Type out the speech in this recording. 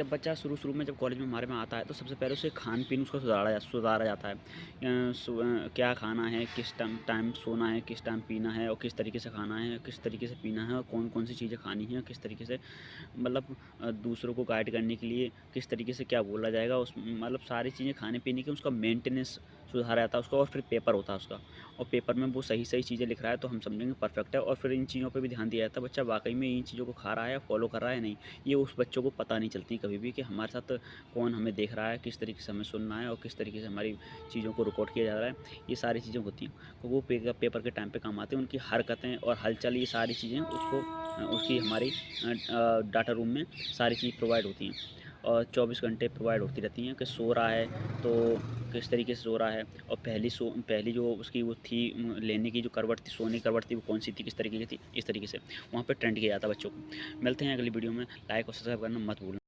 जब बच्चा शुरू में जब कॉलेज में हमारे में आता है तो सबसे पहले उसे खान पीन उसका सुधारा जाता है। क्या खाना है, किस टाइम सोना है, किस टाइम पीना है और किस तरीके से खाना है, किस तरीके से पीना है और कौन कौन सी चीज़ें खानी है, किस तरीके से मतलब दूसरों को गाइड करने के लिए किस तरीके से क्या बोला जाएगा, उस मतलब सारी चीज़ें खाने पीने की उसका मेंटेनेंस सुधारा जाता है उसका। और फिर पेपर होता है उसका, और पेपर में वो सही सही चीज़ें लिख रहा है तो हम समझेंगे परफेक्ट है। और फिर इन चीज़ों पे भी ध्यान दिया जाता है बच्चा वाकई में इन चीज़ों को खा रहा है, फॉलो कर रहा है नहीं। ये उस बच्चों को पता नहीं चलती कभी भी कि हमारे साथ कौन हमें देख रहा है, किस तरीके से हमें सुनना है और किस तरीके से हमारी चीज़ों को रिकॉर्ड किया जा रहा है। ये सारी चीज़ें होती हैं तो वो पेपर के टाइम पे काम आती हैं। उनकी हरकतें और हलचल ये सारी चीज़ें उसको उसकी हमारी डाटा रूम में सारी चीज़ प्रोवाइड होती हैं और 24 घंटे प्रोवाइड होती रहती हैं कि सो रहा है तो किस तरीके से सो रहा है। और पहली जो उसकी वो थी लेने की जो करवट थी, सोने की करवट थी, वो कौन सी थी, किस तरीके की थी, इस तरीके से वहाँ पे ट्रेंड किया जाता है बच्चों को। मिलते हैं अगली वीडियो में। लाइक और सब्सक्राइब करना मत भूलना।